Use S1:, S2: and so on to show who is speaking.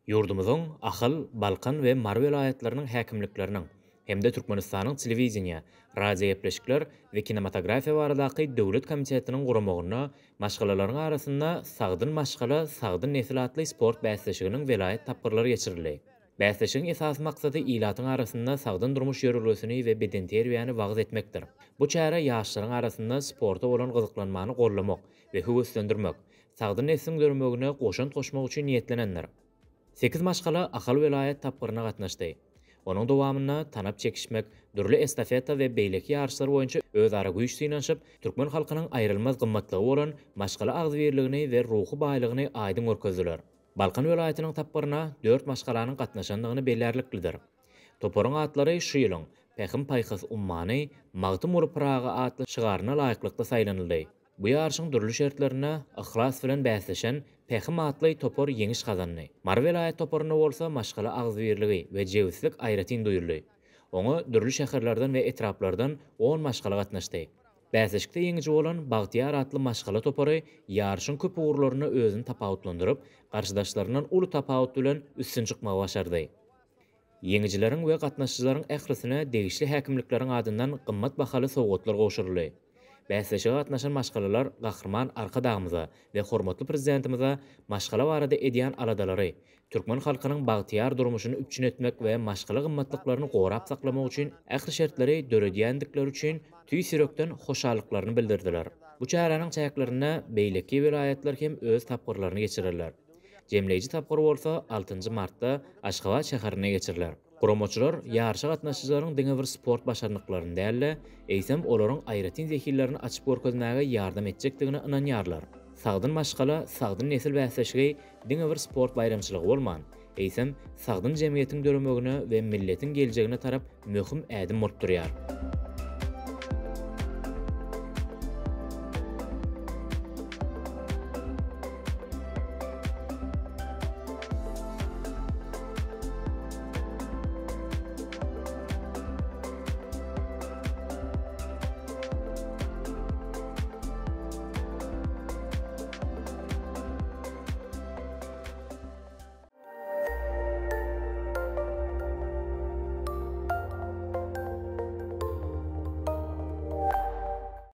S1: Yurdumuzun Ahal, Balkan we Mar vilayetlerinin häkimliklerinin hemde Türkmenistanyň telewiziýa, radio gepleşikler we kinematografiýa baradaky döwlet komitetiniň guramagyna maşgalalaryň arasynda sagdyn maşgala, sagdyn nesil atly sport bäsleşiginiň velayet tapgyrlary geçirildi. Bäsleşigiň esasy maksady ilatyň arasynda sagdyn durmuş ýörelgesini we beden terbiýany wagt etmekdir. Bu çäre ýaşlaryň arasynda sporta bolan gyzyklanmany gollamak we höwüslendirmek, sagdyn nesliniň görmegine goşan goşmak üçin niýetlenenler. 8 maşgala Ahal vilayet tapgyryna gatnaşdy. Onuň dowamyna tanap çekişmek, dürli estafeta we beýleki ýarşlar boýunça özara güýç synaşyp, türkmen halkynyň aýrylmaz gymmatlygy bolan maşgala agzybirligini we ruhy baýlygyny aýdym görkezdiler. Balkan vilayetiniň tapgyryna 4 maşgalanyň gatnaşandygyny belärliklidir. Toporyň atlary şu ýylyň Pehim Paýhys Ummany, Magdym Urpragy atly şygaryna laýyklykda saýlanyldy. Bu ýarşyň dürli şertlerine ihlas bilen bäsleşen Pehim atly topor ýeňiş kazandy. Mar vilayet toporyna bolsa maşgala agzybirligi we jewsizlik aýratyn duýuldy. Oňa dürli şäherlerden we etraplardan 10 maşgala gatnaşdy. Bäsleşikde ýeňiji bolan Bagtyar atly maşgala topory ýarşyň köp ugurlaryny özüni tapawutlandyryp, garşydaşlaryndan uly tapawut bilen üstün çykmagy başardy. Ýeňijileriň we gatnaşjylaryň ählisine degişli häkimlikleriň adyndan gymmat bahaly sowgatlar goşuruldy. Bäsleşige gatnaşan maşgalalar gahrman arkadagymyza we hormatly prezidentimize maşgala barada edýän aladalary, türkmen halkynyň bagtyar durmuşyny üpçün etmek we maşgala gymmatlyklaryny gorap saklamak üçin ähli şertleri döredýändikleri üçin tüý sürekden hoşallyklaryny bildirdiler. Bu çäranyň çäklerine beýleki vilayetler hem öz tapgyrlaryny geçirirler. Jemleýici tapgyr bolsa 6 martda Aşgabat şäherine geçiriler. Guramaçylar ýarşa gatnaşyjylaryň diňe bir sport başarnyklaryny dälle, eýsem olaryň aýratyn zekillerini açyp görkezmäge ýardam etjekdigine ynanýarlar. Sagdyn maşgala, sagdyn nesil bäsleşigi diňe bir sport bayramçylygy bolman, eýsem sagdyn jemgyýetiň döremegine we milletiň geljegine tarap möhüm ädim bolup durýar.